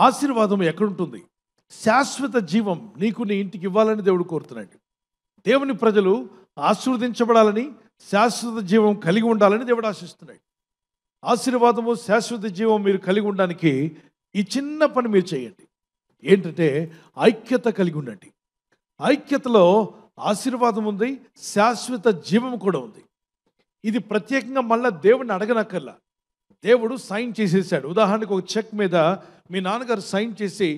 ఆశీర్వాదం ఎక్కడుంటుంది? శాశ్వత జీవం నీకు నీ ఇంటికి ఇవ్వాలని దేవుడు కోరుతున్నాడు. దేవుని ప్రజలు ఆశీర్వదించబడాలని, శాశ్వత జీవం కలిగి ఉండాలని దేవుడు ఆశిస్తున్నాడు. ఆశీర్వాదము, శాశ్వత జీవం మీరు కలిగి ఉండడానికి ఈ చిన్న పని మీరు చేయండి. ఏంటంటే ఐక్యత కలిగి ఉండండి. ఐక్యతలో ఆశీర్వాదం ఉంది, శాశ్వత జీవం కూడా ఉంది. ఇది ప్రత్యేకంగా మళ్ళీ దేవుడిని అడగనక్కర్లా, దేవుడు సైన్ చేసేసాడు. ఉదాహరణకు ఒక చెక్ మీద మీ నాన్నగారు సైన్ చేసి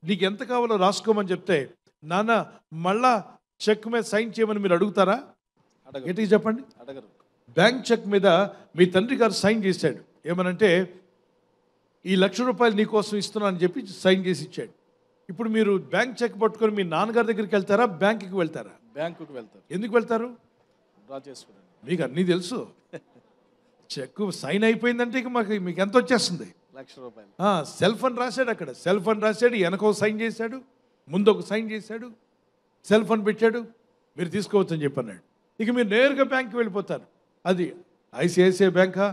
నీకు ఎంత కావాలో రాసుకోమని చెప్తే, నాన్న మళ్ళా చెక్ మీద సైన్ చేయమని మీరు అడుగుతారా? ఏంటి చెప్పండి? అడగరు. బ్యాంక్ చెక్ మీద మీ తండ్రి గారు సైన్ చేశాడు. ఏమనంటే ఈ ₹1,00,000 నీకోసం ఇస్తున్నాను అని చెప్పి సైన్ చేసి ఇచ్చాడు. ఇప్పుడు మీరు బ్యాంక్ చెక్ పట్టుకొని మీ నాన్నగారి దగ్గరికి వెళ్తారా, బ్యాంకుకి వెళ్తారా? బ్యాంకుకి వెళ్తారు. ఎందుకు వెళ్తారు? డ్రా చేసుకుంటారు. మీకు అన్నీ తెలుసు. చెక్ సైన్ అయిపోయిందంటే ఇక మీకు ఎంత వచ్చేస్తుంది? ₹1,00,000. సెల్ఫ్ అని రాశాడు, అక్కడ సెల్ఫ్ అని రాశాడు, వెనక సైన్ చేశాడు, ముందు ఒక సైన్ చేశాడు, సెల్ఫ్ అని పెట్టాడు, మీరు తీసుకోవచ్చు అని చెప్పన్నాడు. ఇక మీరు నేరుగా బ్యాంక్కి వెళ్ళిపోతారు. అది ఐసిఐసిఐ బ్యాంకా,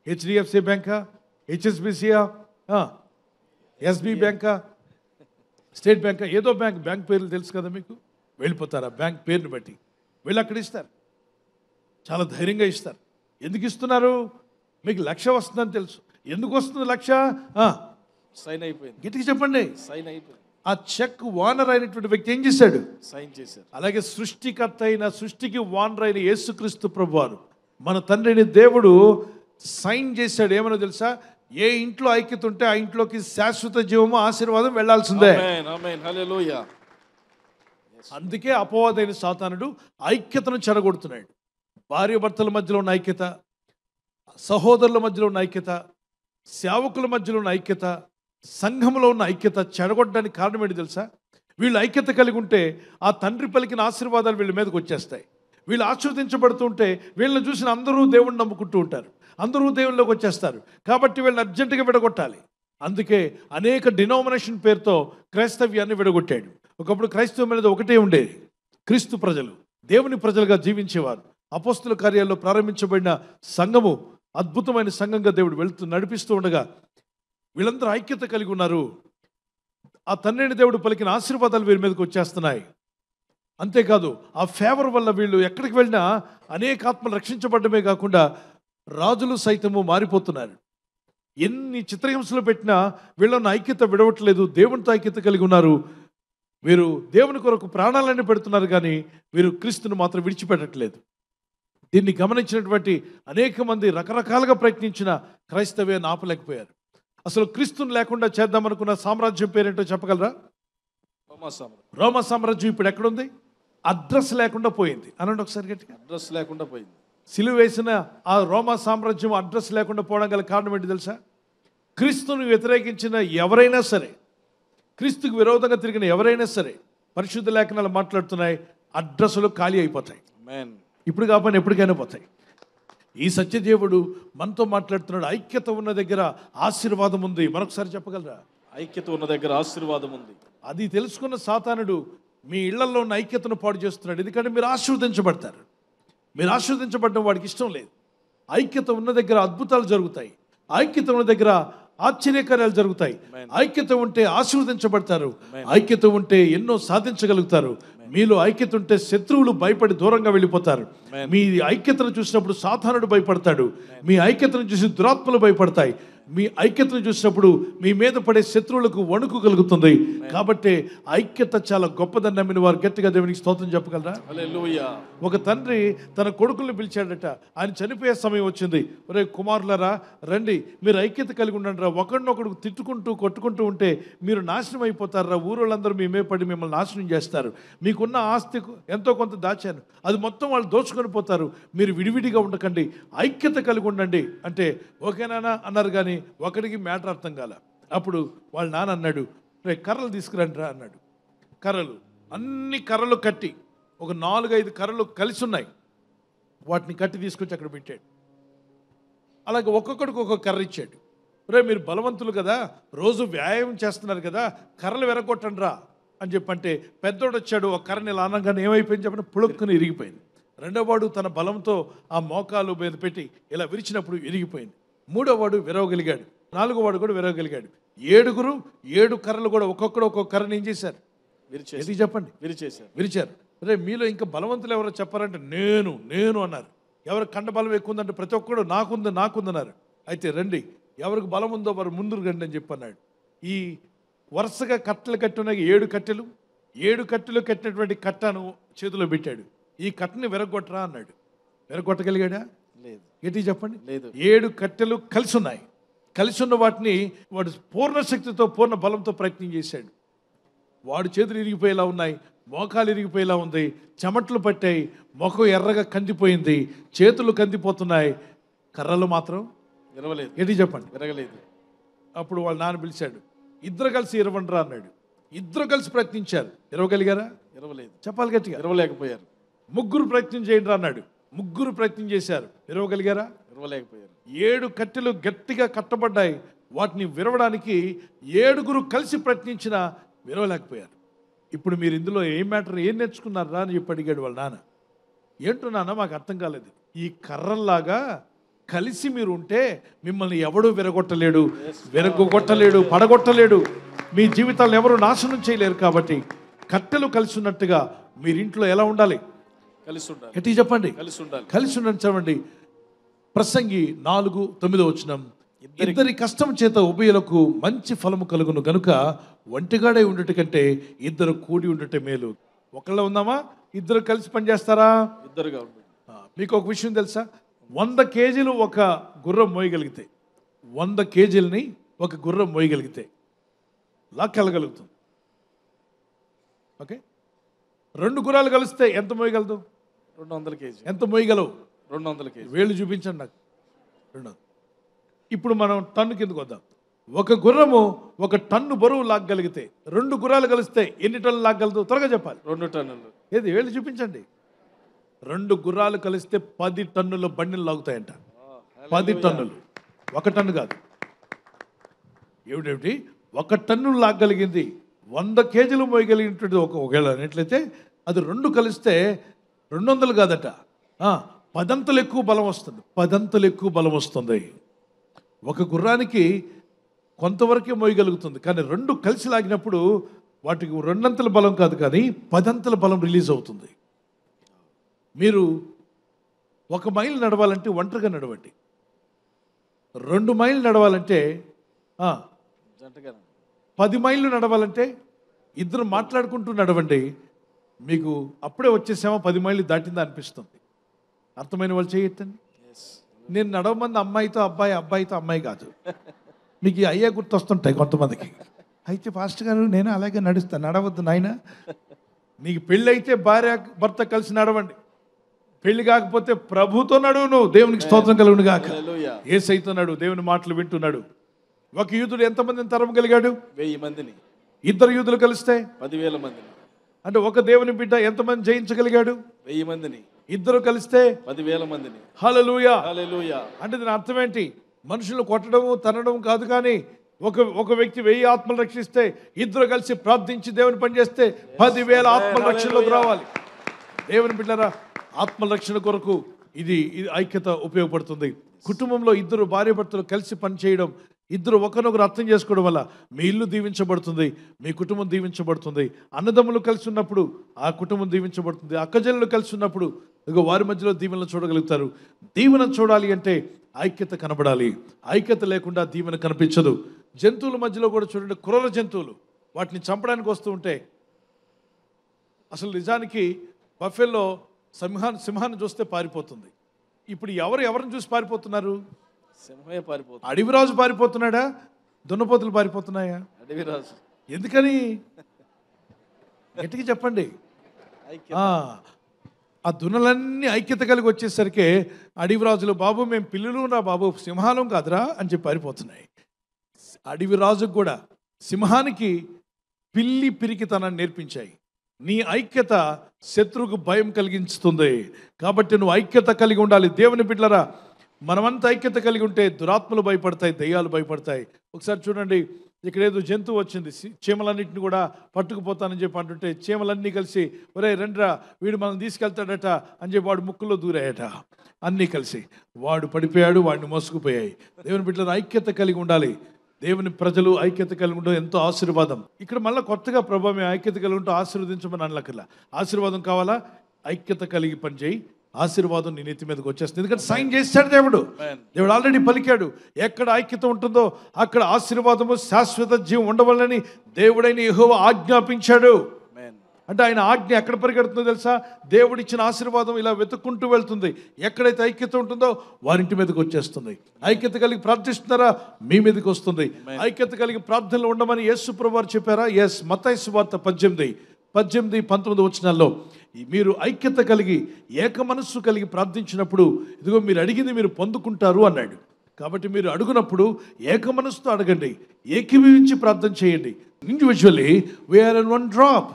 హెచ్డిఎఫ్సి బ్యాంకా, హెచ్ఎస్బిసియా, ఎస్బి బ్యాంకా, స్టేట్ బ్యాంకా, ఏదో బ్యాంక్ పేర్లు తెలుసు కదా మీకు. వెళ్ళిపోతారు ఆ బ్యాంక్ పేరుని బట్టి వెళ్ళి అక్కడ ఇస్తారు. చాలా ధైర్యంగా ఇస్తారు. ఎందుకు ఇస్తున్నారు? మీకు 1,00,000 వస్తుందని తెలుసు. ఎందుకు వస్తుంది 1,00,000? సైన్ అయిపోయింది. గట్టిగా చెప్పండి. సైన్ అయిపోయింది. ఆ చెక్ ఓనర్ అయినటువంటి వ్యక్తి ఏం చేశాడు? సైన్ చేశాడు. అలాగే సృష్టికర్త అయిన, సృష్టికి ఓనర్ అయిన యేసుక్రీస్తు ప్రభువారు, మన తండ్రిని దేవుడు సైన్ చేశాడు. ఏమన్నా తెలుసా? ఏ ఇంట్లో ఐక్యత ఉంటే ఆ ఇంట్లోకి శాశ్వత జీవము, ఆశీర్వాదం వెళ్లాల్సిందే. అందుకే అపవాదైన సాతానుడు ఐక్యతను చెడగొడుతున్నాడు. భార్య భర్తల మధ్యలో ఉన్న ఐక్యత, సహోదరుల మధ్యలో ఉన్న ఐక్యత, సేవకుల మధ్యలో ఉన్న ఐక్యత, సంఘంలో ఉన్న ఐక్యత చెడగొట్టడానికి కారణం ఏంటి తెలుసా? వీళ్ళు ఐక్యత కలిగి ఉంటే ఆ తండ్రి పలికిన ఆశీర్వాదాలు వీళ్ళ మీదకి వచ్చేస్తాయి. వీళ్ళు ఆశీర్వదించబడుతుంటే వీళ్ళని చూసిన అందరూ దేవుణ్ణి నమ్ముకుంటూ ఉంటారు, అందరూ దేవుళ్ళలోకి వచ్చేస్తారు. కాబట్టి వీళ్ళని అర్జెంటుగా విడగొట్టాలి. అందుకే అనేక డినామినేషన్ పేరుతో క్రైస్తవ్యాన్ని విడగొట్టాడు. ఒకప్పుడు క్రైస్తవం అనేది ఒకటే ఉండేది. క్రీస్తు ప్రజలు దేవుని ప్రజలుగా జీవించేవారు. అపోస్తుల కార్యాల్లో ప్రారంభించబడిన సంఘము అద్భుతమైన సంఘంగా దేవుడు నడిపిస్తూ ఉండగా వీళ్ళందరూ ఐక్యత కలిగి ఉన్నారు. ఆ తండ్రిని దేవుడు పలికిన ఆశీర్వాదాలు వీరి మీదకి వచ్చేస్తున్నాయి. అంతేకాదు ఆ ఫేవర్ వల్ల వీళ్ళు ఎక్కడికి వెళ్ళినా అనేక ఆత్మలు రక్షించబడమే కాకుండా రాజులు సైతము మారిపోతున్నారు. ఎన్ని చిత్రహింసలు పెట్టినా వీళ్ళన్న ఐక్యత విడవట్లేదు. దేవునితో ఐక్యత కలిగి ఉన్నారు. వీరు దేవుని కొరకు ప్రాణాలన్నీ పెడుతున్నారు, కానీ వీరు క్రీస్తును మాత్రం విడిచిపెట్టట్లేదు. దీన్ని గమనించినటువంటి అనేక మంది రకరకాలుగా ప్రయత్నించిన క్రైస్తవ్యాన్ని ఆపలేకపోయారు. అసలు క్రీస్తుని లేకుండా చేద్దామనుకున్న సామ్రాజ్యం పేరేంటో చెప్పగలరా? రోమా సామ్రాజ్యం ఇప్పుడు ఎక్కడుంది? అడ్రస్ లేకుండా పోయింది. అనండి ఒకసారి గట్టిగా. అడ్రస్ లేకుండా పోయింది. సిలువ వేసిన ఆ రోమా సామ్రాజ్యం అడ్రస్ లేకుండా పోవడం గల కారణం ఏంటి తెలుసా? క్రీస్తుని వ్యతిరేకించిన ఎవరైనా సరే, క్రీస్తుకు విరోధంగా తిరిగిన ఎవరైనా సరే, పరిశుద్ధ లేఖనాలు మాట్లాడుతున్నాయి, అడ్రస్లు ఖాళీ అయిపోతాయి. ఇప్పుడు కాకపోయినా ఎప్పటికైనా పోతాయి. ఈ సత్యదేవుడు మనతో మాట్లాడుతున్నాడు. ఐక్యత ఉన్న దగ్గర ఆశీర్వాదం ఉంది. మరొకసారి చెప్పగలరా? ఐక్యత ఉన్న దగ్గర ఆశీర్వాదం ఉంది. అది తెలుసుకున్న సాతానుడు మీ ఇళ్లలో ఉన్న ఐక్యతను పాడు చేస్తున్నాడు. ఎందుకంటే మీరు ఆశీర్వదించబడతారు. మీరు ఆశీర్వదించబడడం వాడికి ఇష్టం లేదు. ఐక్యత ఉన్న దగ్గర అద్భుతాలు జరుగుతాయి. ఐక్యత ఉన్న దగ్గర ఆశ్చర్యకార్యాలు జరుగుతాయి. ఐక్యత ఉంటే ఆశీర్వదించబడతారు. ఐక్యత ఉంటే ఎన్నో సాధించగలుగుతారు. మీలో ఐక్యత ఉంటే శత్రువులు భయపడి దూరంగా వెళ్ళిపోతారు. మీ ఐక్యతను చూసినప్పుడు సాతానుడు భయపడతాడు. మీ ఐక్యతను చూసి దురాత్మలు భయపడతాయి. మీ ఐక్యతను చూసినప్పుడు మీ మీద పడే శత్రువులకు వణుకు కలుగుతుంది. కాబట్టి ఐక్యత చాలా గొప్పదని నమ్మిన వారు గట్టిగా దేవునికి స్తోత్రం చెప్పగలరా? హల్లెలూయా. ఒక తండ్రి తన కొడుకుల్ని పిలిచాడట. ఆయన చనిపోయే సమయం వచ్చింది. ఒరే కుమారులారా రండి, మీరు ఐక్యత కలిగి ఉండండి రా. ఒకరినొకడు తిట్టుకుంటూ కొట్టుకుంటూ ఉంటే మీరు నాశనం అయిపోతారా. ఊరోళ్ళందరూ మీ మీద పడి మిమ్మల్ని నాశనం చేస్తారు. మీకున్న ఆస్తి ఎంతో కొంత దాచాను, అది మొత్తం వాళ్ళు దోచుకొని పోతారు. మీరు విడివిడిగా ఉండకండి, ఐక్యత కలిగి ఉండండి అంటే ఓకేనా అన్నారు. కానీ ఒకడికి మ్యాటర్ అర్థం కాల. అప్పుడు వాళ్ళ నాన్న అన్నాడు, రే కర్రలు తీసుకురండి రా అన్నాడు. కర్రలు, అన్ని కర్రలు కట్టి, ఒక 4-5 కర్రలు కలిసి ఉన్నాయి, వాటిని కట్టి తీసుకొచ్చి అక్కడ పెట్టాడు. అలాగే ఒక్కొక్కడికి ఒక్కొక్క కర్ర ఇచ్చాడు. రే మీరు బలవంతులు కదా, రోజు వ్యాయామం చేస్తున్నారు కదా, కర్రలు వెరగొట్టండి రా అని చెప్పంటే పెద్దోడు వచ్చాడు. ఒక కర్రని ఇలా అనగానే ఏమైపోయింది చెప్పండి, పులుక్కుని ఇరిగిపోయింది. రెండో వాడు తన బలంతో ఆ మోకాలు మీద పెట్టి ఇలా విరిచినప్పుడు ఇరిగిపోయింది. మూడో వాడు విరవగలిగాడు. నాలుగో వాడు కూడా విరవగలిగాడు. 7 కర్రలు కూడా ఒక్కొక్కడు ఒక్కొక్క కర్రని ఏం చేశారు? ఎందుకు చెప్పండి? విరిచారు. అరే మీలో ఇంకా బలవంతులు ఎవరో చెప్పారంటే నేను అన్నారు. ఎవరు కండ బలం ఎక్కువ ఉందంటే ప్రతి ఒక్కడు నాకుందన్నారు. అయితే రండి, ఎవరికి బలం ఉందో వారు ముందు రండి అని చెప్పన్నాడు. ఈ వరుసగా కట్టెలు కట్టున్న 7 కట్టెలు, 7 కట్టెలు కట్టినటువంటి కట్టను చేతిలో పెట్టాడు. ఈ కట్టని విరగొట్టరా అన్నాడు. విరగొట్టగలిగాడా? లేదు. ఏంటి చెప్పండి? లేదు. 7 కట్టెలు కలిసి ఉన్నాయి. కలిసి ఉన్న వాటిని వాడు పూర్ణ శక్తితో పూర్ణ బలంతో ప్రయత్నం చేశాడు. వాడు చేతులు ఇరిగిపోయేలా ఉన్నాయి, మోకాలు ఇరిగిపోయేలా ఉంది, చెమట్లు పట్టాయి, ముఖం ఎర్రగా కందిపోయింది, చేతులు కందిపోతున్నాయి, కర్రలు మాత్రం విరవలేదు. ఏంటి చెప్పండి? విరగలేదు. అప్పుడు వాళ్ళ నాన్న పిలిచాడు. ఇద్దరు కలిసి ఇరవండ్రా అన్నాడు. ఇద్దరు కలిసి ప్రయత్నించారు. ఇరవగలిగారా? విరవలేదు. చెప్పాలి గట్టిగా. విరవలేకపోయారు. 3 ప్రయత్నం చేయండి అన్నాడు. 3 ప్రయత్నం చేశారు. విరవగలిగారా? విరవలేకపోయారు. 7 కట్టెలు గట్టిగా కట్టబడ్డాయి. వాటిని విరవడానికి 7 కలిసి ప్రయత్నించినా విరవలేకపోయారు. ఇప్పుడు మీరు ఇందులో ఏం నేర్చుకున్నారా అని చెప్పి అడిగాడు వాళ్ళ నాన్న. ఏంటో నాన్న మాకు అర్థం కాలేదు. ఈ కర్రల్లాగా కలిసి మీరు ఉంటే మిమ్మల్ని ఎవడూ విరగొట్టలేడు, పడగొట్టలేడు, మీ జీవితాలను ఎవరు నాశనం చేయలేరు. కాబట్టి కట్టెలు కలిసి ఉన్నట్టుగా మీరింట్లో ఎలా ఉండాలి? కలిసి ఉండాలి. గట్టిగా చెప్పండి. కలిసి ఉండండి. ప్రసంగి 4:9 ఇద్దరి కష్టం చేత ఉభయులకు మంచి ఫలము కలుగును గనుక ఒంటిగాడే ఉండట కంటే ఇద్దరు కూడి ఉండటే మేలు. ఒకళ్ళ ఉందామా? ఇద్దరు కలిసి పనిచేస్తారా? ఇద్దరుగా ఉండండి. మీకు ఒక విషయం తెలుసా? 100 కేజీలు ఒక గుర్రం మోయగలిగితే, 100 కేజీలని ఒక గుర్రం మోయగలిగితే లాక్కెళ్ళగలుగుతుంది. ఓకే, 2 గుర్రాలు కలిస్తే ఎంత మోయగలదు? 200 కేజీ. ఎంత మోయగలవు? 200 కేజీ. వేళ్ళు చూపించండి నాకు. 200. ఇప్పుడు మనం టన్ను కిందకు వద్దాం. ఒక గుర్రము 1 టన్ను బరువు లాగగలిగితే 2 గుర్రాలు కలిస్తే ఎన్ని టన్నులు లాగగలదు? త్వరగా చెప్పాలి. 2 టన్నులు. ఏది? వేళ్ళు చూపించండి. 2 గుర్రాలు కలిస్తే 10 టన్నుల బండిలు లాగుతాయంట. 10 టన్నులు, 1 టన్ను కాదు. ఏమిటి 1 టన్ను లాగగలిగింది 100 కేజీలు మోయగలిగినటువంటి ఒకవేళ అన్నట్లయితే అది 2 కలిస్తే 200 కాదట, 10 అంతలు ఎక్కువ బలం వస్తుంది. 10 అంతలు ఎక్కువ బలం వస్తుంది. ఒక గుర్రానికి కొంతవరకే మోయగలుగుతుంది, కానీ 2 కలిసి లాగినప్పుడు వాటికి 2 అంతల బలం కాదు, కానీ 10 అంతల బలం రిలీజ్ అవుతుంది. మీరు 1 మైల్ నడవాలంటే ఒంటరిగా నడవండి. 2 మైళ్ళు నడవాలంటే 10 మైళ్ళు నడవాలంటే ఇద్దరు మాట్లాడుకుంటూ నడవండి. మీకు అప్పుడే వచ్చేసామో 10 మైళ్ళు దాటిందా అనిపిస్తుంది. అర్థమైన వాళ్ళు చేయొద్దండి. నేను నడవమంది అమ్మాయితో అబ్బాయి, అబ్బాయితో అమ్మాయి కాదు. మీకు ఈ అయ్యే గుర్తొస్తుంటాయి కొంతమందికి. అయితే పాస్టర్ గారు నేను అలాగే నడుస్తాను. నడవద్దు నాయన. నీకు పెళ్ళి అయితే భార్య భర్త కలిసి నడవండి. పెళ్లి కాకపోతే ప్రభుతో నడువు. నువ్వు దేవునికి స్తోత్రం కలుగును గాక. యేసయ్యతో నడువు. దేవుని మాటలు వింటున్నాడు. ఒక యూదుడు ఎంతమందిని తరమగలిగాడు? 1000 మందిని. 2 యూదులు కలిస్తే 10,000 మందిని. అంటే ఒక దేవుని బిడ్డ ఎంతమంది జయించగలిగాడు? 1000 మందిని. 2 కలిస్తే 10,000 మందిని. హల్లెలూయా. హల్లెలూయా. అంటే దీని అర్థం ఏంటి? మనుషులు కొట్టడము తనడం కాదు, కానీ ఒక వ్యక్తి 1000 ఆత్మలు రక్షిస్తే 2 కలిసి ప్రార్థించి దేవుని పని చేస్తే 10,000 ఆత్మల రక్షణలోకి రావాలి. దేవుని బిడ్డరా, ఆత్మల రక్షణ కొరకు ఇది ఐక్యత ఉపయోగపడుతుంది. కుటుంబంలో 2 భార్య భర్తలు కలిసి పనిచేయడం, 2 ఒకరినొకరు అర్థం చేసుకోవడం వల్ల మీ ఇల్లు దీవించబడుతుంది, మీ కుటుంబం దీవించబడుతుంది. అన్నదమ్ములు కలిసి ఉన్నప్పుడు ఆ కుటుంబం దీవించబడుతుంది. అక్కజల్లులు కలిసి ఉన్నప్పుడు వారి మధ్యలో దీవెనలు చూడగలుగుతారు. దీవెన చూడాలి అంటే ఐక్యత కనబడాలి. ఐక్యత లేకుండా దీవెన కనిపించదు. జంతువుల మధ్యలో కూడా చూడండి, క్రూర జంతువులు వాటిని చంపడానికి వస్తూ ఉంటే, అసలు నిజానికి బఫెల్లో సింహాన్ని చూస్తే పారిపోతుంది. ఇప్పుడు ఎవరిని చూసి పారిపోతున్నారు? సింహమే పారిపోతుంది. అడవిరాజు పారిపోతున్నాడా? దున్నపోతులు పారిపోతున్నాయా? అడవిరాజు. ఎందుకని? గట్టిగా చెప్పండి. ఆ దున్నలన్నీ ఐక్యత కలిగి వచ్చేసరికి అడవిరాజులు, బాబు మేము పిల్లులు రా బాబు, సింహాలం కాదురా అని చెప్పి పారిపోతున్నాయి. అడవిరాజుకు కూడా సింహానికి పిల్లి పిరికితనాన్ని నేర్పించాయి. నీ ఐక్యత శత్రువుకు భయం కలిగించుతుంది. కాబట్టి నువ్వు ఐక్యత కలిగి ఉండాలి. దేవుని బిడ్డలారా, మనమంతా ఐక్యత కలిగి ఉంటే దురాత్మలు భయపడతాయి, దయ్యాలు భయపడతాయి. ఒకసారి చూడండి, ఇక్కడ ఏదో జంతువు వచ్చింది, చీమలన్నింటిని కూడా పట్టుకుపోతానని చెప్పి అంటుంటే చీమలన్నీ కలిసి ఒరే రండ్రా వీడు మనం తీసుకెళ్తాడట అని చెప్పి వాడు ముక్కులో దూరాయట. అన్నీ కలిసి వాడు పడిపోయాడు, వాడిని మోసుకుపోయాయి. దేవుని బిడ్డలను ఐక్యత కలిగి ఉండాలి. దేవుని ప్రజలు ఐక్యత కలిగి ఉండడం ఎంతో ఆశీర్వాదం. ఇక్కడ మళ్ళీ కొత్తగా ప్రభావం మేము ఐక్యత కలిగి ఉంటూ ఆశీర్వదించమని అనలకల్లా. ఆశీర్వాదం కావాలా? ఐక్యత కలిగి పనిచేయి, ఆశీర్వాదం నీ నెత్తి మీదకి వచ్చేస్తుంది. ఎందుకంటే సైన్ చేశాడు దేవుడు. దేవుడు ఆల్రెడీ పలికాడు. ఎక్కడ ఐక్యత ఉంటుందో అక్కడ ఆశీర్వాదము, శాశ్వత జీవం ఉండవాలని దేవుడైన యెహోవా ఆజ్ఞాపించాడు. అంటే ఆయన ఆజ్ఞ ఎక్కడ పరిగెడుతుందో తెలుసా? దేవుడిచ్చిన ఆశీర్వాదం ఇలా వెతుక్కుంటూ వెళ్తుంది. ఎక్కడైతే ఐక్యత ఉంటుందో వారింటి మీదకి వచ్చేస్తుంది. ఐక్యత కలిగి ప్రార్థిస్తున్నారా? మీ మీదకి వస్తుంది. ఐక్యత కలిగి ప్రార్థనలు ఉండమని యేసు ప్రభువు వారు చెప్పారా? ఎస్. మత్తయి సువార్త 18-19 వచనాల్లో మీరు ఐక్యత కలిగి ఏక మనస్సు కలిగి ప్రార్థించినప్పుడు ఇదిగో మీరు అడిగింది మీరు పొందుకుంటారు అన్నాడు. కాబట్టి మీరు అడుగునప్పుడు ఏక మనస్సుతో అడగండి, ఏకీభవించి ప్రార్థన చేయండి. Individually we are in one drop,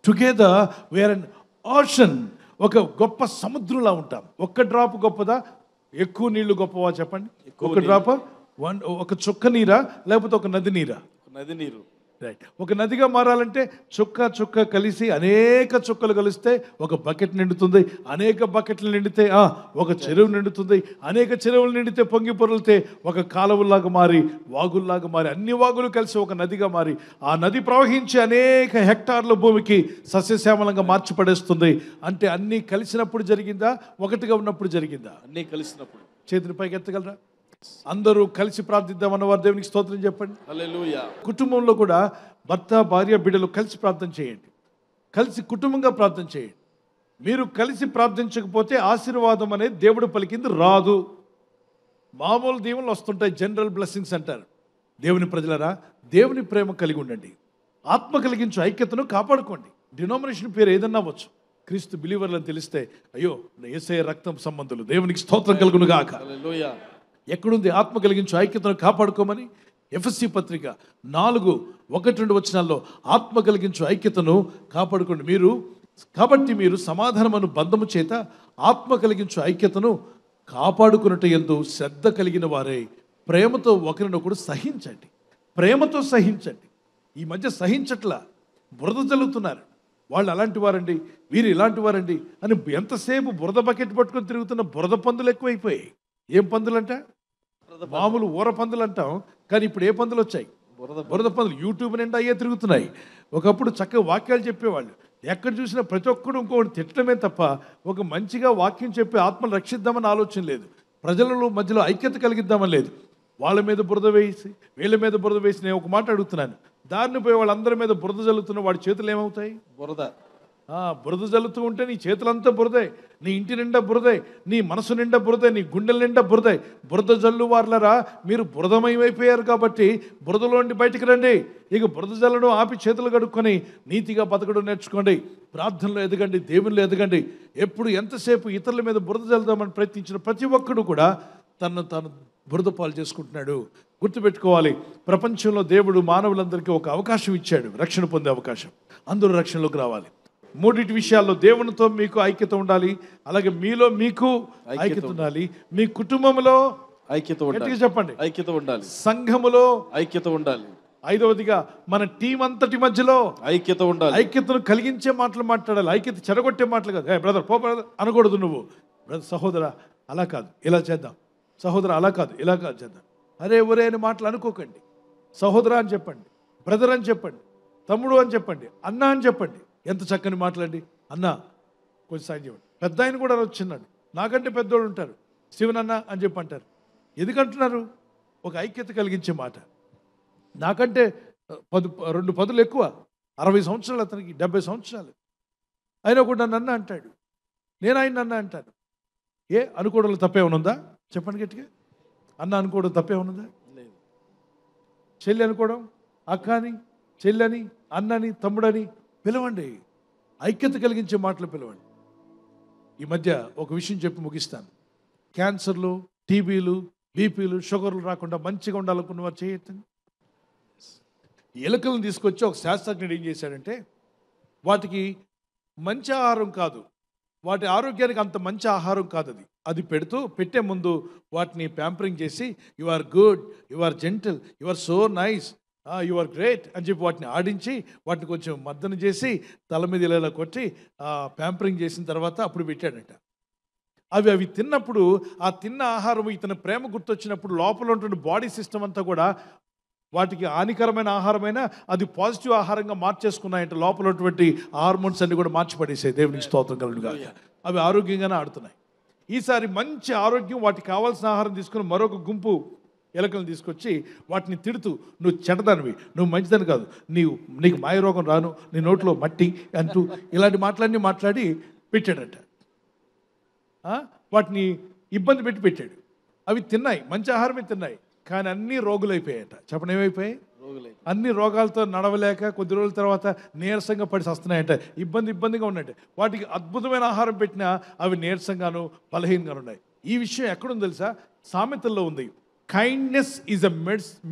together we are in ocean. ఒక గొప్ప సముద్రంలా ఉంటాం. ఒక్క డ్రాప్ గొప్పదా? ఎక్కువ నీళ్లు గొప్పవా చెప్పండి? ఒక డ్రాప్ ఒక చుక్క నీరా లేకపోతే ఒక నది నీరా? నది నీరు. రైట్. ఒక నదిగా మారాలంటే చుక్క కలిసి అనేక చుక్కలు కలిస్తే ఒక బకెట్ నిండుతుంది. అనేక బకెట్లు నిండితే ఒక చెరువు నిండుతుంది. అనేక చెరువులు నిండితే పొంగి పొరలితే ఒక కాలువలాగా మారి, వాగుల్లాగా మారి, అన్ని వాగులు కలిసి ఒక నదిగా మారి ఆ నది ప్రవహించి అనేక హెక్టార్ల భూమికి సస్యశ్యామలంగా మార్చి పడేస్తుంది. అంటే అన్నీ కలిసినప్పుడు జరిగిందా? ఒకటిగా ఉన్నప్పుడు జరిగిందా? అన్నీ కలిసినప్పుడు. చేతిని పైకి ఎత్తగలరా? అందరూ కలిసి ప్రార్థిద్దామన్న వారు దేవునికి స్తోత్రం చెప్పండి. హల్లెలూయా. కుటుంబంలో కూడా భర్త, భార్య, బిడ్డలు కలిసి ప్రార్థన చేయండి. కలిసి కుటుంబంగా ప్రార్థన చేయండి. మీరు కలిసి ప్రార్థించకపోతే ఆశీర్వాదం అనేది దేవుడు పలికింది రాదు. మామూలు దీవెనలు వస్తుంటాయి, జనరల్ బ్లెస్సింగ్స్ అంటారు. దేవుని ప్రజలరా, దేవుని ప్రేమ కలిగి ఉండండి. ఆత్మ కలిగించు ఐక్యతను కాపాడుకోండి. డినోమినేషన్ పేరు ఏదన్నా అవ్వచ్చు. క్రీస్తు బిలీవర్లను తెలిస్తే అయ్యో యేసయ్య రక్తం సంబంధులు, దేవునికి స్తోత్రం కలుగును గాక. హల్లెలూయా. ఎక్కడుంది ఆత్మ కలిగించు ఐక్యతను కాపాడుకోమని? ఎఫెసీ పత్రిక 4:1-2 వచనాల్లో ఆత్మ కలిగించు ఐక్యతను కాపాడుకోండి. కాబట్టి మీరు సమాధానమును బంధము చేత ఆత్మ కలిగించు ఐక్యతను కాపాడుకున్నట్టు యందు శ్రద్ధ కలిగిన వారే ప్రేమతో ఒకరినొకడు సహించండి. ప్రేమతో సహించండి. ఈ మధ్య సహించట్లా, బురద జల్లుతున్నారు. వాళ్ళు అలాంటి వారండి, వీరు ఇలాంటి వారండి అని ఎంతసేపు బురద బకెట్ పట్టుకొని తిరుగుతున్న బురద పందులు ఎక్కువైపోయాయి. ఏం పందులంట? మామూలు ఊర పందులు అంటాం, కానీ ఇప్పుడు ఏ పందులు వచ్చాయి? బురద పందులు. యూట్యూబ్ నిండా అయ్యే తిరుగుతున్నాయి. ఒకప్పుడు చక్కగా వాక్యాలు చెప్పేవాళ్ళు. ఎక్కడ చూసినా ప్రతి ఒక్కడు ఇంకొకటి తిట్టడమే తప్ప ఒక మంచిగా వాక్యం చెప్పి ఆత్మను రక్షిద్దామని ఆలోచన లేదు. ప్రజల మధ్యలో ఐక్యత కలిగిద్దామని లేదు. వాళ్ళ మీద బురద వేసి, వీళ్ళ మీద బురద వేసి నేను ఒక మాట అడుగుతున్నాను. దారిని పోయి వాళ్ళందరి మీద బురద జల్లుతున్న వాడి చేతులు ఏమవుతాయి? బురద జల్లుతూ ఉంటే నీ చేతులంతా బురదే, నీ ఇంటి నిండా బురదే, నీ మనసు నిండా బురదే, నీ గుండెల నిండా బురదే. బురద జల్లు వార్లరా, మీరు బురదమయమైపోయారు కాబట్టి బురదలోండి బయటికి రండి. ఇక బురద జల్లడం ఆపి చేతులు కడుక్కొని నీతిగా బతకడం నేర్చుకోండి. ప్రార్థనలో ఎదగండి, దేవునిలో ఎదగండి. ఎప్పుడు ఎంతసేపు ఇతరుల మీద బురద జల్లుదామని ప్రయత్నించిన ప్రతి ఒక్కడు కూడా తాను బురద పాలు చేసుకుంటున్నాడు. గుర్తుపెట్టుకోవాలి, ప్రపంచంలో దేవుడు మానవులందరికీ ఒక అవకాశం ఇచ్చాడు, రక్షణ పొందే అవకాశం. అందరూ రక్షణలోకి రావాలి. మూడింటి విషయాల్లో దేవునితో మీకు ఐక్యత ఉండాలి, అలాగే మీలో మీకు ఐక్యత ఉండాలి, మీ కుటుంబంలో ఐక్యత ఉండాలి, చెప్పండి ఐక్యత ఉండాలి, సంఘములో ఐక్యత ఉండాలి, ఐదవదిగా మన టీం అంతటి మధ్యలో ఐక్యత ఉండాలి. ఐక్యతను కలిగించే మాటలు మాట్లాడాలి, ఐక్యత చెడగొట్టే మాటలు కాదు. బ్రదర్ పో బ్రదర్ అనకూడదు. నువ్వు బ్రదర్ సహోదరా అలా కాదు ఇలా చేద్దాం, సహోదర అలా కాదు ఇలా కాదు చేద్దాం, అరే ఒరే అని మాటలు అనుకోకండి. సహోదరా అని చెప్పండి, బ్రదర్ అని చెప్పండి, తమ్ముడు అని చెప్పండి, అన్న అని చెప్పండి. ఎంత చక్కని మాటలండి. అన్న కొంచెం సాయం చెప్పండి. పెద్ద ఆయన కూడా వచ్చిన్నాడు, నాకంటే పెద్దోళ్ళు ఉంటారు, శివనన్న అని చెప్పి అంటారు. ఎందుకంటున్నారు? ఒక ఐక్యత కలిగించే మాట. నాకంటే 2 పదులు ఎక్కువ, 60 సంవత్సరాలు, అతనికి 70 సంవత్సరాలు, అయినా కూడా నన్ను అంటాడు, నేను ఆయన నన్ను అంటాను. అనుకోవడంలో తప్పేమనుందా? చెప్పండి గట్టిగా. అన్న అనుకోవడం తప్పేమనుందా? లేదు. చెల్లి అనుకోవడం, అక్క అని, చెల్లని, అన్నని, తమ్ముడని పిలవండి. ఐక్యత కలిగించే మాటలు పిలవండి. ఈ మధ్య ఒక విషయం చెప్పి ముగిస్తాను. క్యాన్సర్లు, టీబీలు, బీపీలు, షుగర్లు రాకుండా మంచిగా ఉండాలనుకున్న వారు చేయొద్దండి. ఎలుకలను తీసుకొచ్చి ఒక శాస్త్రజ్ఞుడు ఏం చేశాడంటే, వాటికి మంచి ఆహారం కాదు, వాటి ఆరోగ్యానికి అంత మంచి ఆహారం కాదు అది పెట్టే ముందు వాటిని ప్యాంపరింగ్ చేసి, you are good, you are gentle, you are so nice, you are great అని చెప్పి వాటిని ఆడించి వాటిని కొంచెం మర్దన చేసి తల మీద ఇలా కొట్టి ప్యాంపరింగ్ చేసిన తర్వాత అప్పుడు పెట్టాడట. అవి తిన్నప్పుడు ఆ తిన్న ఆహారం ఇతని ప్రేమ గుర్తొచ్చినప్పుడు లోపల ఉన్నటువంటి బాడీ సిస్టమ్ అంతా కూడా వాటికి హానికరమైన ఆహారమైనా అది పాజిటివ్ ఆహారంగా మార్చేసుకున్నాయంటే లోపల ఉన్నటువంటి హార్మోన్స్ అన్ని కూడా మార్చిపడేసాయి. దేవునికి స్తోత్రం కలుగునుగా. అవి ఆరోగ్యంగానే ఆడుతున్నాయి. ఈసారి మంచి ఆరోగ్యం వాటికి కావాల్సిన ఆహారం తీసుకుని మరొక గుంపు ఎలకలను తీసుకొచ్చి వాటిని తిడుతూ, నువ్వు చెడ్డదానివి, నువ్వు మంచిదని కాదు, నీకు మాయరోగం రాను, నీ నోట్లో మట్టి అంటూ ఇలాంటి మాట్లాడి పెట్టాడట. వాటిని ఇబ్బంది పెట్టాడు. అవి తిన్నాయి, మంచి ఆహారమే తిన్నాయి, కానీ అన్నీ రోగులైపోయాయట. చెప్పండి, ఏమైపోయాయి? అన్ని రోగాలతో నడవలేక కొద్ది రోజుల తర్వాత నీరసంగా పడి వస్తున్నాయంట. ఇబ్బందిగా ఉన్నాయంట. వాటికి అద్భుతమైన ఆహారం పెట్టినా అవి నీరసంగాను బలహీనంగాను ఉన్నాయి. ఈ విషయం ఎక్కడుంది తెలుసా? సామెతల్లో ఉంది. కైండ్నెస్ ఈజ్ అ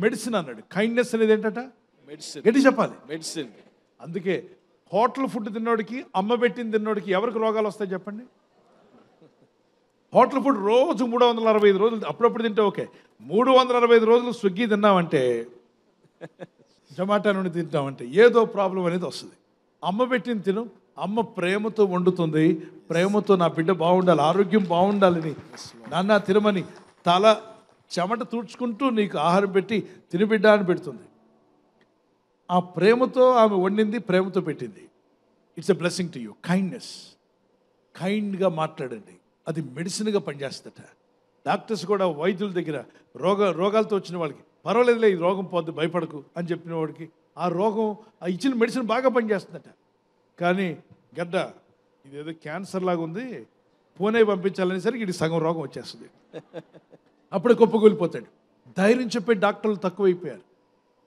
మెడిసిన్ అన్నాడు. కైండ్నెస్ అనేది ఏంటట? మెడిసిన్. ఎట్టి చెప్పాలి? మెడిసిన్. అందుకే హోటల్ ఫుడ్ తిన్నోడికి, అమ్మ పెట్టింది తిన్నోడికి ఎవరికి రోగాలు వస్తాయి చెప్పండి? హోటల్ ఫుడ్ రోజు 365 రోజులు అప్పుడప్పుడు తింటే ఓకే. 365 రోజులు స్విగ్గీ తిన్నామంటే, జొమాటో నుండి తింటామంటే ఏదో ప్రాబ్లం అనేది వస్తుంది. అమ్మ పెట్టింది తిను, అమ్మ ప్రేమతో వండుతుంది, ప్రేమతో నా బిడ్డ బాగుండాలి, ఆరోగ్యం బాగుండాలని నాన్న తినమని తల చెమట తుడుచుకుంటూ నీకు ఆహారం పెట్టి తినిబిడ్డ అని పెడుతుంది. ఆ ప్రేమతో ఆమె వండింది, ప్రేమతో పెట్టింది. It's a blessing to you. Kindness. కైండ్గా మాట్లాడండి, అది మెడిసిన్గా పనిచేస్తుందట. డాక్టర్స్ కూడా వైద్యుల దగ్గర రోగాలతో వచ్చిన వాళ్ళకి, పర్వాలేదులే ఈ రోగం పోద్దు భయపడకు అని చెప్పిన వాడికి ఆ రోగం ఆ ఇచ్చిన మెడిసిన్ బాగా పనిచేస్తుందట. కానీ గడ్డ ఇదేదో క్యాన్సర్ లాగా ఉంది, పూణే పంపించాలనేసరికి ఇది సగం రోగం వచ్చేస్తుంది. అప్పుడే కుప్పకూలిపోతాడు. ధైర్యం చెప్పే డాక్టర్లు తక్కువైపోయారు.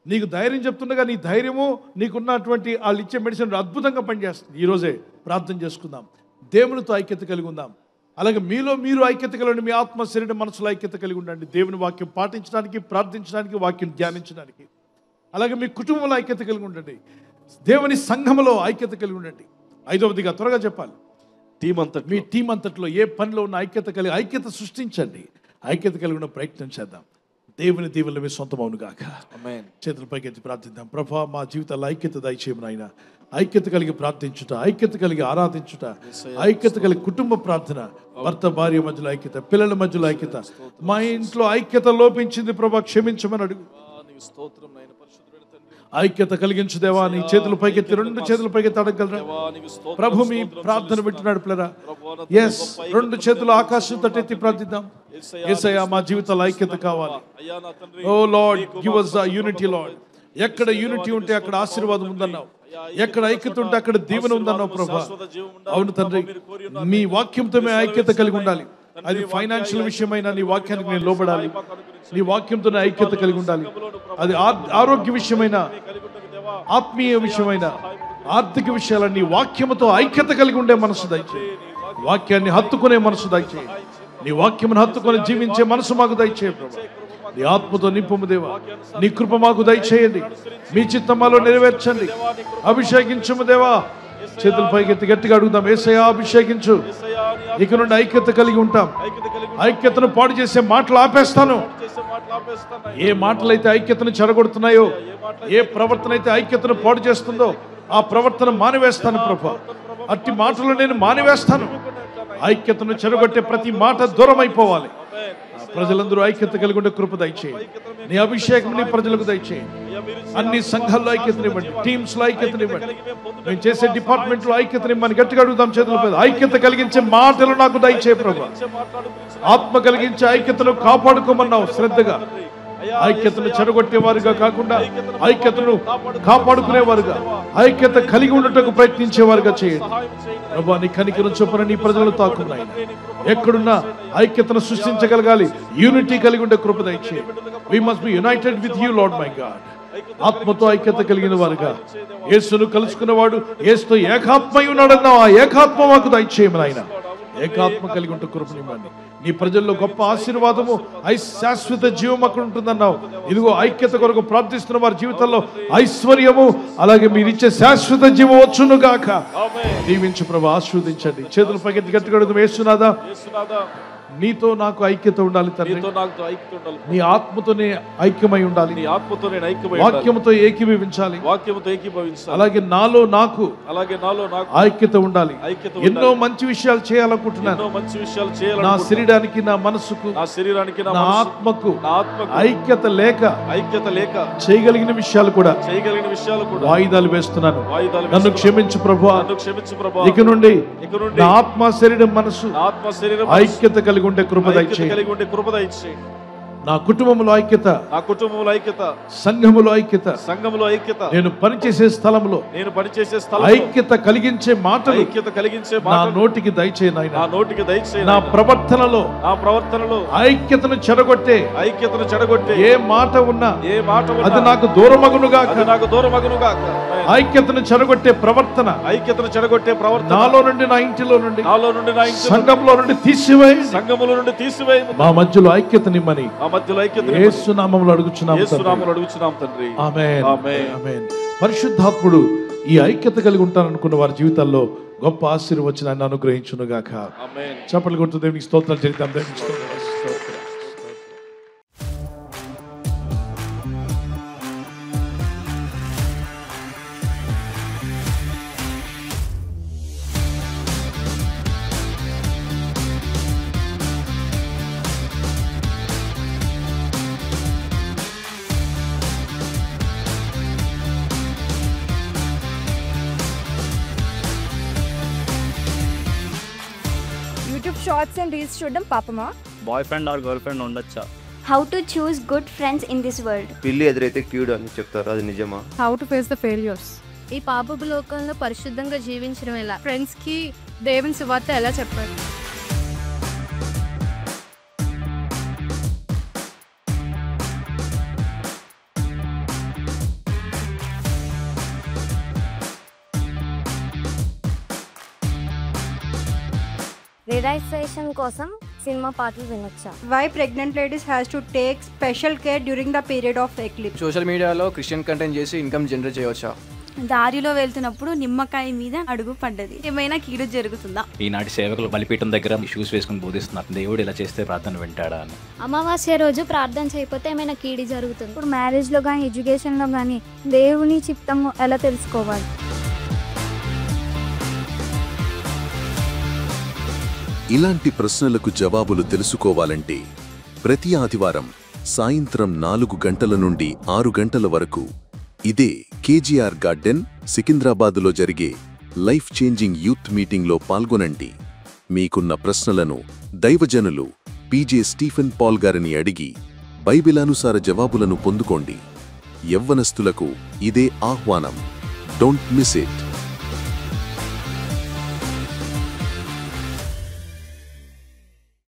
నీకు ధైర్యం చెప్తుండగా నీ ధైర్యము నీకున్నటువంటి వాళ్ళు ఇచ్చే మెడిసిన్ అద్భుతంగా పనిచేస్తుంది. ఈరోజే ప్రార్థన చేసుకుందాం, దేవునితో ఐక్యత కలిగి ఉందాం. అలాగే మీలో మీరు ఐక్యత కలిగి, మీ ఆత్మ శరీర మనసులో ఐక్యత కలిగి ఉండండి. దేవుని వాక్యం పాటించడానికి, ప్రార్థించడానికి, వాక్యం ధ్యానించడానికి. అలాగే మీ కుటుంబంలో ఐక్యత కలిగి ఉండండి. దేవుని సంఘములో ఐక్యత కలిగి ఉండండి. 5వదిగా త్వరగా చెప్పాలి, మీ టీం అంతట్లో ఏ పనిలో ఉన్న ఐక్యత సృష్టించండి. ఐక్యత కలిగి ఉన్న ప్రయత్నం చేద్దాం. దేవుని దీవెనలు మీ సొంతం అవునుగాక. చేతుల పైకెత్తి ప్రార్థిద్దాం. ప్రభా, మా జీవితాల్లో ఐక్యత దయచేయము నాయనా. ఐక్యత కలిగి ప్రార్థించుట, ఐక్యత కలిగి ఆరాధించుట, ఐక్యత కలిగి కుటుంబ ప్రార్థన, భర్త భార్య మధ్యలో ఐక్యత, పిల్లల మధ్యలో ఐక్యత. మా ఇంట్లో ఐక్యత లోపించింది ప్రభా, క్షమించమని అడుగు. ఐక్యత కలిగించు దేవా. నీ చేతుల పైకెత్తి, 2 చేతుల పైకెత్తి అడగలరా? ప్రభు మీ ప్రార్థన వింటున్నాడు పిల్లరా. ఎస్, 2 చేతులు ఆకాశం తట్టెత్తి ప్రార్థిద్దాం. యేసయ్యా, మా జీవితాల్లో ఐక్యత కావాలి. Oh lord, give us the unity lord. ఎక్కడ యూనిటీ ఉంటే అక్కడ ఆశీర్వాదం ఉందన్నావు, ఎక్కడ ఐక్యత ఉంటే అక్కడ దీవెన ఉందన్నావు ప్రభా. అవును తండ్రి, మీ వాక్యంతో మేము ఐక్యత కలిగి ఉండాలి. అది ఫైనాన్షియల్ విషయమైనా నీ వాక్యానికి నేను లోబడాలి. నీ వాక్యంతో ఐక్యత కలిగి ఉండాలి. అది ఆరోగ్య విషయమైన, ఆత్మీయ విషయమైన, ఆర్థిక విషయాల నీ వాక్యముతో ఐక్యత కలిగి ఉండే మనసు దయచేయి. వాక్యాన్ని హత్తుకునే మనసు దయచేయి. నీ వాక్యమును హత్తుకొని జీవించే మనసు మాకు దయచేయి ప్రభా. నీ ఆత్మతో నింపుము దేవా. నీ కృప మాకు దయచేయండి. మీ చిత్తం మాలో నెరవేర్చండి. అభిషేకించుము దేవా. చేతుల పైకెత్తి గట్టిగా అడుగుదాం, యేసయ్యా అభిషేకించు. ఇక నుండి ఐక్యత కలిగి ఉంటాం. ఐక్యతను పాడు చేసే మాటలు ఆపేస్తాను. ఏ మాటలైతే ఐక్యతను చెడగొడుతున్నాయో, ఏ ప్రవర్తన అయితే ఐక్యతను పాడు చేస్తుందో ఆ ప్రవర్తన మానివేస్తాను ప్రభా. అట్టి మాటలు నేను మానివేస్తాను. ఐక్యతను చెడగొట్టే ప్రతి మాట దూరం అయిపోవాలి. ప్రజలందరూ ఐక్యత కలిగి ఉండే కృప దయచేయండి. నీ అభిషేకం నీ ప్రజలకు దయచేయండి. అన్ని సంఘాల్లో ఐక్యతనివ్వండి, టీమ్స్లో ఐక్యతనివ్వండి, మేము చేసే డిపార్ట్మెంట్లో ఐక్యతనివ్వని గట్టిగా అడుగుతాం. చేతుల పైన ఐక్యత కలిగించే మాటలు నాకు దయచేయ ప్రభా. ఆత్మ కలిగించే ఐక్యతను కాపాడుకోమన్నావు. శ్రద్ధగా ఐక్యతను చెడగొట్టేవారుగా కాకుండా ఐక్యతను కాపాడుకునేవారుగా, ఐక్యత కలిగి ఉండటకు ప్రయత్నించేవారుగా చేయండి ప్రభా. నీ కనికరం చొప్పున నీ ప్రజలను తాకున్నాయి. ఎక్కడున్నా ఐక్యతను సృష్టించగలగాలి. యూనిటీ కలిగి ఉండే కృప దయచేయండి. We must be united with you Lord my God. ఆత్మతో ఐక్యత కలిగిన వారుగా, యేసును కలుసుకున్నవాడు యేసుతో ఏకాత్మై ఉన్నాడన్నావు. ఆ ఏకాత్మ మాకు దయచేయమని ఆయన. ఏకాత్మ కలిగి ఉంటే కృపనివ్వండి. నీ ప్రజల్లో గొప్ప ఆశీర్వాదము, శాశ్వత జీవం అక్కడ ఉంటుందన్నావు. ఇదిగో ఐక్యత కొరకు ప్రార్థిస్తున్న వారి జీవితంలో ఐశ్వర్యము, అలాగే మీరు ఇచ్చే శాశ్వత జీవం వచ్చును గాక. దీవించు ప్రభు, ఆశీర్వదించండి. చేతులు పైకెత్తి గట్టిగా అడుగుదాం. యేసునాథా, నీతో నాకు ఐక్యత ఉండాలి తండ్రి. నీతో నాకు ఐక్యత ఉండాలి. నీ ఆత్మతోనే ఐక్యమై ఉండాలి. నీ ఆత్మతో నేను ఐక్యమై వాక్యముతో ఏకీభవించాలి. వాక్యముతో ఏకీభవించాలి. అలాగే నాలో నాకు ఐక్యత ఉండాలి. ఎన్నో మంచి విషయాలు చేయాలనుకుంటున్నాను. ఎన్నో మంచి విషయాలు చేయాలి. నా శరీరానికి, నా మనసుకు, నా ఆత్మకు ఐక్యత లేక చేయగలిగిన విషయాలు కూడా వాయిదాలు వేస్తున్నాను. నన్ను క్షమించు ప్రభువా. ఇక నుండి నా ఆత్మ, శరీరం, మనసు ఐక్యత కలిగి ఉండే కృప దయచేయి. నా కుటుంబంలో ఐక్యత, సంఘములో ఐక్యత, నేను పనిచేసే స్థలంలో ఐక్యత కలిగించే మాటలు నా నోటికి దయచేయి నాయనా. నా ప్రవర్తనలో ఐక్యతను చెడగొట్టే ఏ మాట ఉన్నా అది నాకు దూరమగును గాక. ఐక్యతను చెడగొట్టే ప్రవర్తన నాలో నుండి, నా ఇంటిలో నుండి, సంఘంలో నుండి తీసివేయి. మా మధ్యలో ఐక్యత నిమ్మని యేసు నామములో అడుగుచున్నాము తండ్రి. ఆమేన్, ఆమేన్. పరిశుద్ధాత్ముడు ఈ ఐక్యత కలిగి ఉంటాననుకున్న వారి జీవితాల్లో గొప్ప ఆశీర్వచనాన్ని అనుగ్రహించును గాక. చప్పట్లు కొడుతూ దేవునికి స్తోత్రాలు చెల్లిద్దాం. దేవునికి స్తోత్రాలు. యూట్యూబ్ షార్ట్స్ అండ్ రీల్స్ చూడడం పాపమా? Boyfriend or girlfriend ఉండొచ్చా? How to choose good friends in this world. పిల్లి ఎదురైతే క్యూడ్ అని చెప్తారు, అది నిజమా? How to face the failures. ఈ పాపపు లోకంలో పరిశుద్ధంగా జీవించడం ఎలా? ఫ్రెండ్స్ కి దేవుని సువార్త ఎలా చెప్పాలి? రిలాక్సేషన్ కోసం సినిమా పాటలు వినొచ్చా? Why pregnant ladies has to take special care during the period of eclipse. Social మీడియాలో క్రిస్టియన్ కంటెంట్ చేసి ఇన్కమ్ జనరేట్ చేయవచ్చా? దారిలో వెళ్తున్నప్పుడు నిమ్మకాయ మీద అడుగు పడ్డది, ఏమైనా కీడు జరుగుతుందా? ఈనాటి సేవకులు బలిపీఠం దగ్గర షూస్ వేసుకుని బోధిస్తున్నారు, దేవుడు ఇలా చేస్తే ప్రార్థన వింటాడా అని. అమావాస్య రోజు ప్రార్థన చేయకపోతే ఏమైనా కీడు జరుగుతుంది. ఇప్పుడు మ్యారేజ్ లో కానీ, ఎడ్యుకేషన్ లో కానీ దేవుని చిత్తము ఎలా తెలుసుకోవాలి? ఇలాంటి ప్రశ్నలకు జవాబులు తెలుసుకోవాలంటే ప్రతి ఆదివారం సాయంత్రం 4 గంటల నుండి 6 గంటల వరకు ఇదే కేజీఆర్ గార్డెన్ సికింద్రాబాదులో జరిగే లైఫ్ చేంజింగ్ యూత్ మీటింగ్లో పాల్గొనండి. మీకున్న ప్రశ్నలను దైవజనులు పీజే స్టీఫెన్ పాల్ గారిని అడిగి బైబిలానుసార జవాబులను పొందుకోండి. యవ్వనస్తులకు ఇదే ఆహ్వానం. Don't miss it.